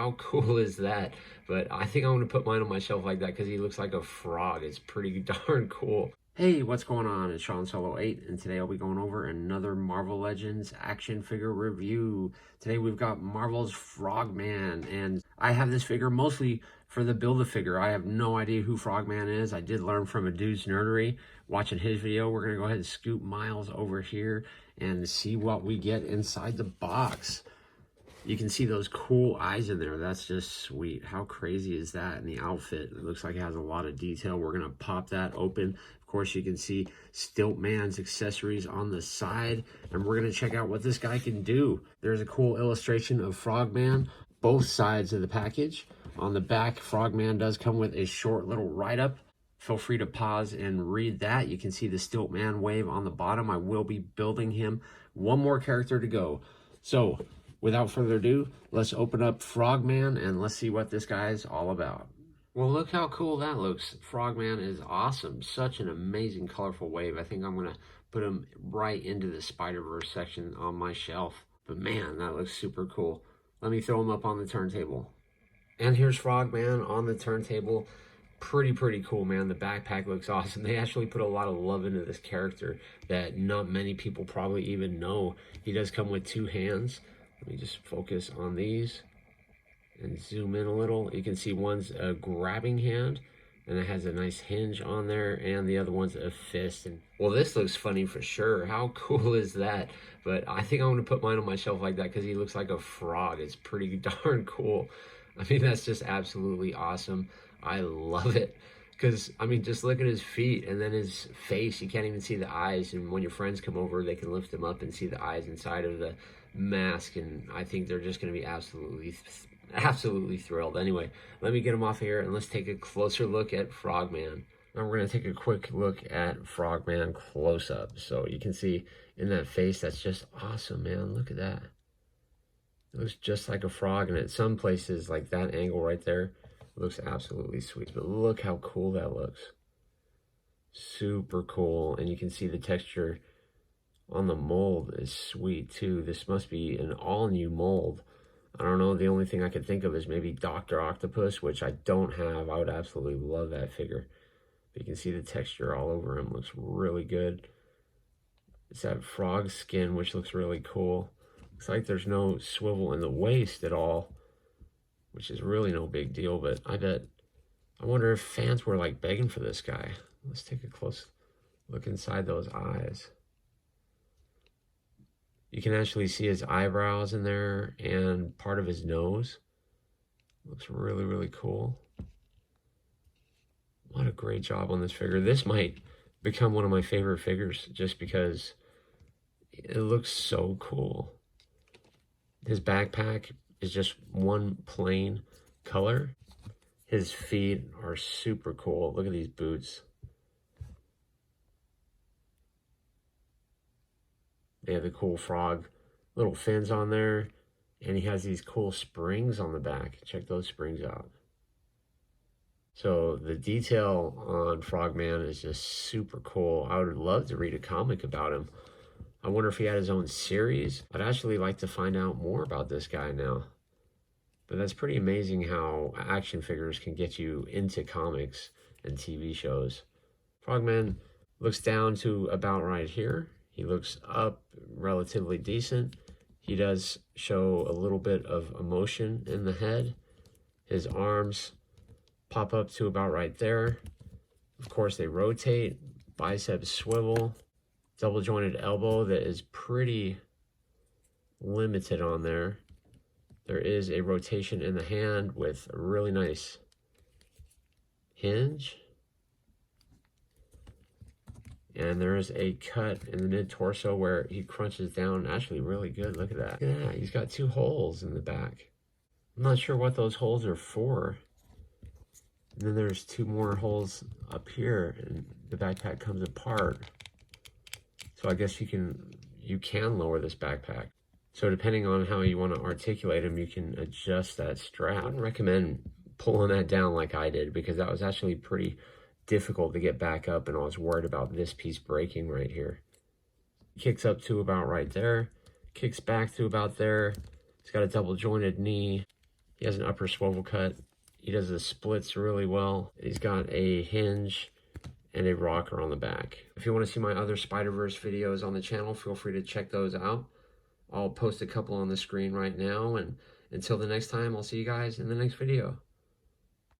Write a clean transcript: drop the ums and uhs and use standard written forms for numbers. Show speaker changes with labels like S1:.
S1: How cool is that? But I think I'm going to put mine on my shelf like that because he looks like a frog. It's pretty darn cool. Hey, what's going on? It's Sean Solo 8, and today I'll be going over another Marvel Legends action figure review. Today we've got Marvel's Frogman, and I have this figure mostly for the Build-A-Figure. I have no idea who Frogman is. I did learn from a dude's nerdery watching his video. We're going to go ahead and scoop Miles over here and see what we get inside the box. You can see those cool eyes in there. That's just sweet. How crazy is that? And the outfit, it looks like it has a lot of detail. We're going to pop that open. Of course, you can see Stilt Man's accessories on the side. And we're going to check out what this guy can do. There's a cool illustration of Frogman, both sides of the package. On the back, Frogman does come with a short little write-up. Feel free to pause and read that. You can see the Stilt Man wave on the bottom. I will be building him. One more character to go. So, without further ado, let's open up Frogman and let's see what this guy is all about. Well, look how cool that looks. Frogman is awesome. Such an amazing, colorful wave. I think I'm going to put him right into the SpiderVerse section on my shelf. But man, that looks super cool. Let me throw him up on the turntable. And here's Frogman on the turntable. Pretty cool, man. The backpack looks awesome. They actually put a lot of love into this character that not many people probably even know. He does come with two hands. Let me just focus on these and zoom in a little. You can see one's a grabbing hand, and it has a nice hinge on there, and the other one's a fist. And well, this looks funny for sure. How cool is that? But I think I'm going to put mine on my shelf like that because he looks like a frog. It's pretty darn cool. I mean, that's just absolutely awesome. I love it. Because, I mean, just look at his feet and then his face. You can't even see the eyes. And when your friends come over, they can lift him up and see the eyes inside of the mask. And I think they're just going to be absolutely thrilled. Anyway, let me get him off here and let's take a closer look at Frogman. Now we're going to take a quick look at Frogman close up. So you can see in that face, that's just awesome, man. Look at that. It looks just like a frog. And at some places, like that angle right there, looks absolutely sweet. But look how cool that looks. Super cool. And you can see the texture on the mold is sweet too. This must be an all new mold. I don't know. The only thing I could think of is maybe Dr. Octopus, which I don't have. I would absolutely love that figure. But you can see the texture all over him. Looks really good. It's that frog skin, which looks really cool. Looks like there's no swivel in the waist at all, which is really no big deal, but I wonder if fans were like begging for this guy. Let's take a close look inside those eyes. You can actually see his eyebrows in there and part of his nose. Looks really cool. What a great job on this figure. This might become one of my favorite figures just because it looks so cool. His backpack is just one plain color. His feet are super cool. Look at these boots. They have the cool frog little fins on there, and he has these cool springs on the back. Check those springs out. So the detail on Frogman is just super cool. I would love to read a comic about him. I wonder if he had his own series. I'd actually like to find out more about this guy now. But that's pretty amazing how action figures can get you into comics and TV shows. Frogman looks down to about right here. He looks up relatively decent. He does show a little bit of emotion in the head. His arms pop up to about right there. Of course, they rotate. Biceps swivel. Double jointed elbow that is pretty limited on there. There is a rotation in the hand with a really nice hinge. And there is a cut in the mid-torso where he crunches down actually really good. Look at that. Look at that. He's got two holes in the back. I'm not sure what those holes are for. And then there's two more holes up here and the backpack comes apart. So I guess you can lower this backpack. So depending on how you want to articulate him, you can adjust that strap. I wouldn't recommend pulling that down like I did because that was actually pretty difficult to get back up, and I was worried about this piece breaking right here. Kicks up to about right there, kicks back to about there. He's got a double jointed knee. He has an upper swivel cut. He does the splits really well. He's got a hinge and a rocker on the back. If you want to see my other Spider-Verse videos on the channel, feel free to check those out. I'll post a couple on the screen right now, and until the next time, I'll see you guys in the next video.